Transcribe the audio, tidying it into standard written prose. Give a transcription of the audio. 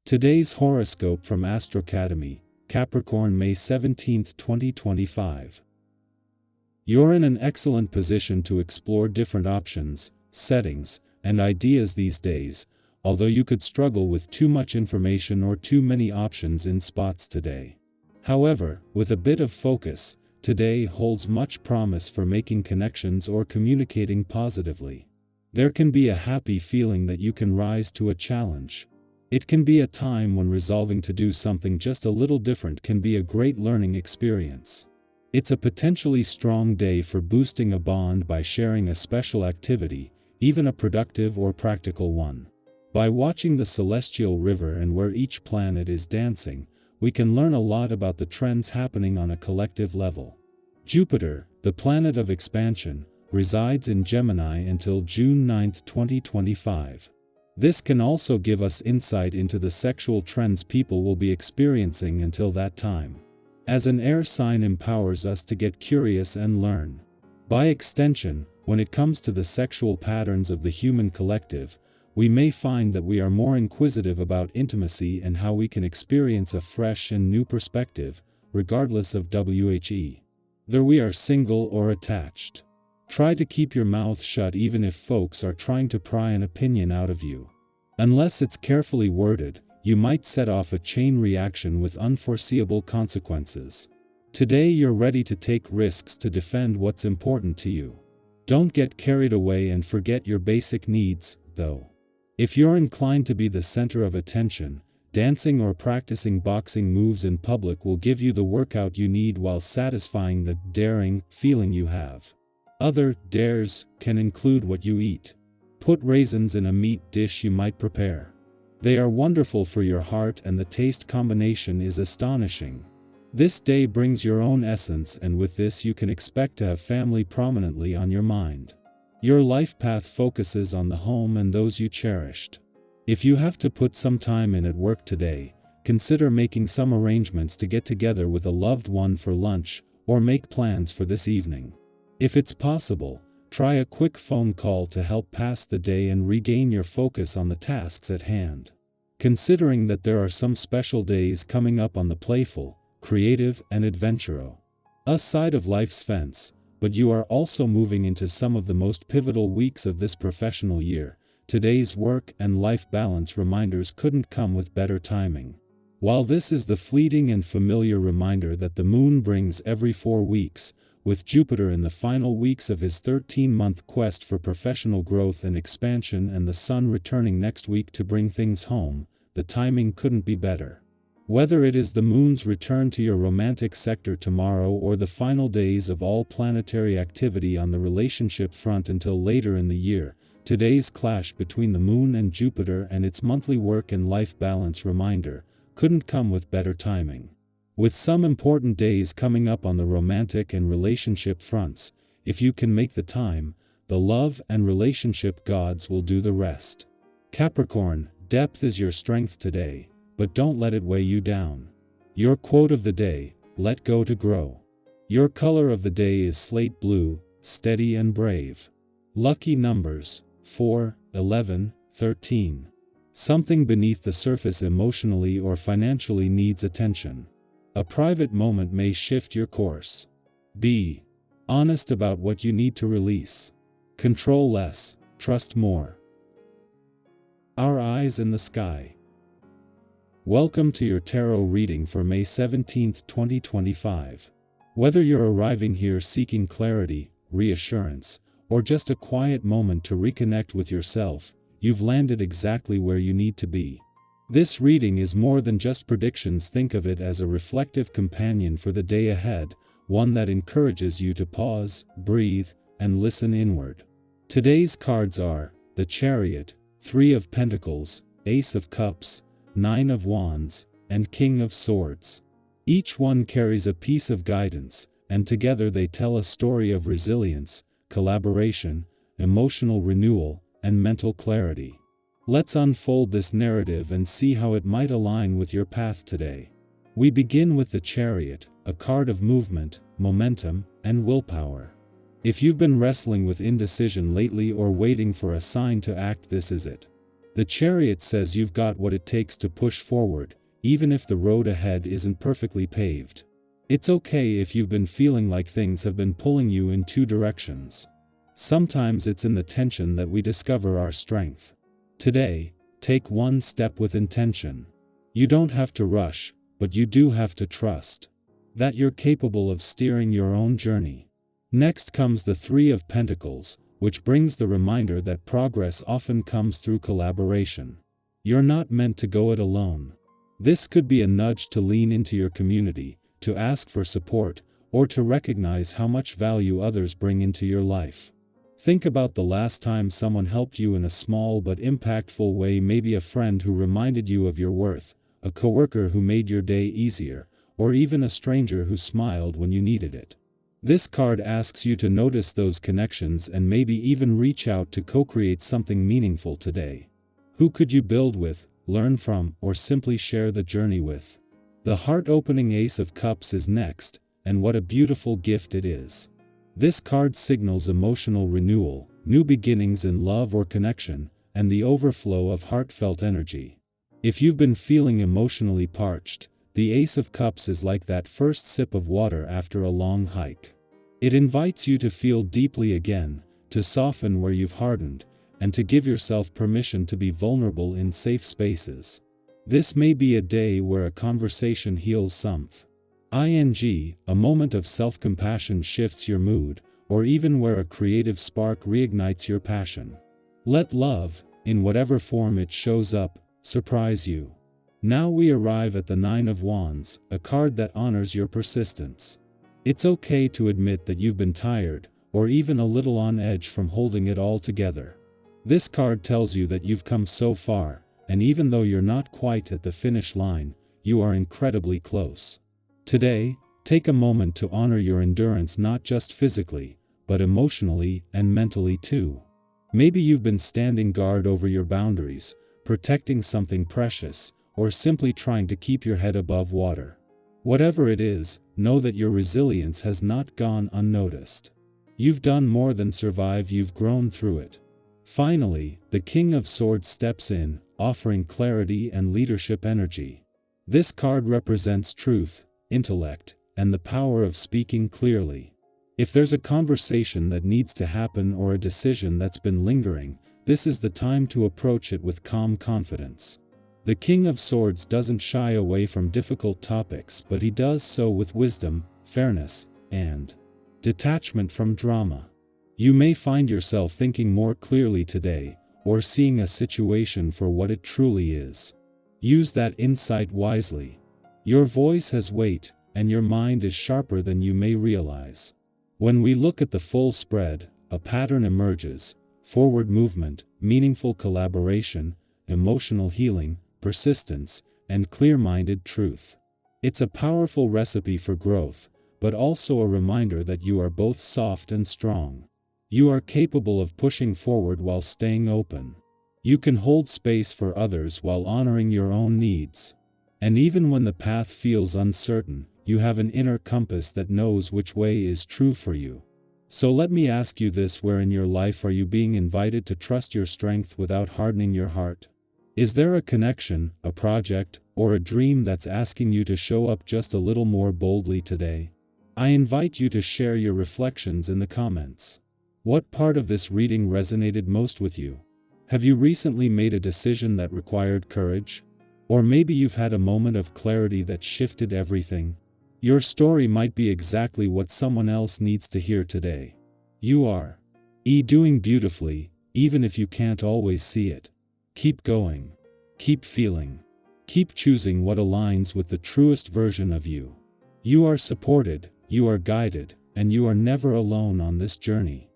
Today's horoscope from Astrocademy, Capricorn, May 17, 2025. You're in an excellent position to explore different options, settings, and ideas these days, although you could struggle with too much information or too many options in spots today. However, with a bit of focus, today holds much promise for making connections or communicating positively. There can be a happy feeling that you can rise to a challenge. It can be a time when resolving to do something just a little different can be a great learning experience. It's a potentially strong day for boosting a bond by sharing a special activity, even a productive or practical one. By watching the celestial river and where each planet is dancing, we can learn a lot about the trends happening on a collective level. Jupiter, the planet of expansion, resides in Gemini until June 9, 2025. This can also give us insight into the sexual trends people will be experiencing until that time. As an air sign empowers us to get curious and learn. By extension, when it comes to the sexual patterns of the human collective, we may find that we are more inquisitive about intimacy and how we can experience a fresh and new perspective, regardless of whether we are single or attached. Try to keep your mouth shut even if folks are trying to pry an opinion out of you. Unless it's carefully worded, you might set off a chain reaction with unforeseeable consequences. Today you're ready to take risks to defend what's important to you. Don't get carried away and forget your basic needs, though. If you're inclined to be the center of attention, dancing or practicing boxing moves in public will give you the workout you need while satisfying the daring feeling you have. Other dares can include what you eat. Put raisins in a meat dish you might prepare. They are wonderful for your heart and the taste combination is astonishing. This day brings your own essence, and with this you can expect to have family prominently on your mind. Your life path focuses on the home and those you cherished. If you have to put some time in at work today, consider making some arrangements to get together with a loved one for lunch, or make plans for this evening. If it's possible, try a quick phone call to help pass the day and regain your focus on the tasks at hand. Considering that there are some special days coming up on the playful, creative, and adventurous side of life's fence, but you are also moving into some of the most pivotal weeks of this professional year, today's work and life balance reminders couldn't come with better timing. While this is the fleeting and familiar reminder that the moon brings every 4 weeks, with Jupiter in the final weeks of his 13-month quest for professional growth and expansion and the Sun returning next week to bring things home, the timing couldn't be better. Whether it is the moon's return to your romantic sector tomorrow or the final days of all planetary activity on the relationship front until later in the year, today's clash between the moon and Jupiter and its monthly work and life balance reminder couldn't come with better timing. With some important days coming up on the romantic and relationship fronts, if you can make the time, the love and relationship gods will do the rest. Capricorn, depth is your strength today, but don't let it weigh you down. Your quote of the day, let go to grow. Your color of the day is slate blue, steady and brave. Lucky numbers, 4, 11, 13. Something beneath the surface emotionally or financially needs attention. A private moment may shift your course. Be honest about what you need to release. Control less, trust more. Our eyes in the sky. Welcome to your tarot reading for May 17, 2025. Whether you're arriving here seeking clarity, reassurance, or just a quiet moment to reconnect with yourself, you've landed exactly where you need to be. This reading is more than just predictions. Think of it as a reflective companion for the day ahead, one that encourages you to pause, breathe, and listen inward. Today's cards are the Chariot, 3 of Pentacles, Ace of Cups, 9 of Wands, and King of Swords. Each one carries a piece of guidance, and together they tell a story of resilience, collaboration, emotional renewal, and mental clarity. Let's unfold this narrative and see how it might align with your path today. We begin with the Chariot, a card of movement, momentum, and willpower. If you've been wrestling with indecision lately or waiting for a sign to act, this is it. The Chariot says you've got what it takes to push forward, even if the road ahead isn't perfectly paved. It's okay if you've been feeling like things have been pulling you in two directions. Sometimes it's in the tension that we discover our strength. Today, take one step with intention. You don't have to rush, but you do have to trust that you're capable of steering your own journey. Next comes the Three of Pentacles, which brings the reminder that progress often comes through collaboration. You're not meant to go it alone. This could be a nudge to lean into your community, to ask for support, or to recognize how much value others bring into your life. Think about the last time someone helped you in a small but impactful way, maybe a friend who reminded you of your worth, a coworker who made your day easier, or even a stranger who smiled when you needed it. This card asks you to notice those connections and maybe even reach out to co-create something meaningful today. Who could you build with, learn from, or simply share the journey with? The heart-opening Ace of Cups is next, and what a beautiful gift it is. This card signals emotional renewal, new beginnings in love or connection, and the overflow of heartfelt energy. If you've been feeling emotionally parched, the Ace of Cups is like that first sip of water after a long hike. It invites you to feel deeply again, to soften where you've hardened, and to give yourself permission to be vulnerable in safe spaces. This may be a day where a conversation heals something. A moment of self-compassion shifts your mood, or even where a creative spark reignites your passion. Let love, in whatever form it shows up, surprise you. Now we arrive at the Nine of Wands, a card that honors your persistence. It's okay to admit that you've been tired, or even a little on edge from holding it all together. This card tells you that you've come so far, and even though you're not quite at the finish line, you are incredibly close. Today, take a moment to honor your endurance, not just physically, but emotionally and mentally too. Maybe you've been standing guard over your boundaries, protecting something precious, or simply trying to keep your head above water. Whatever it is, know that your resilience has not gone unnoticed. You've done more than survive, you've grown through it. Finally, the King of Swords steps in, offering clarity and leadership energy. This card represents truth, intellect, and the power of speaking clearly. If there's a conversation that needs to happen or a decision that's been lingering, this is the time to approach it with calm confidence. The King of Swords doesn't shy away from difficult topics, but he does so with wisdom, fairness, and detachment from drama. You may find yourself thinking more clearly today, or seeing a situation for what it truly is. Use that insight wisely. Your voice has weight, and your mind is sharper than you may realize. When we look at the full spread, a pattern emerges: forward movement, meaningful collaboration, emotional healing, persistence, and clear-minded truth. It's a powerful recipe for growth, but also a reminder that you are both soft and strong. You are capable of pushing forward while staying open. You can hold space for others while honoring your own needs. And even when the path feels uncertain, you have an inner compass that knows which way is true for you. So let me ask you this: where in your life are you being invited to trust your strength without hardening your heart? Is there a connection, a project, or a dream that's asking you to show up just a little more boldly today? I invite you to share your reflections in the comments. What part of this reading resonated most with you? Have you recently made a decision that required courage? Or maybe you've had a moment of clarity that shifted everything? Your story might be exactly what someone else needs to hear today. You are doing beautifully, even if you can't always see it. Keep going. Keep feeling. Keep choosing what aligns with the truest version of you. You are supported, you are guided, and you are never alone on this journey.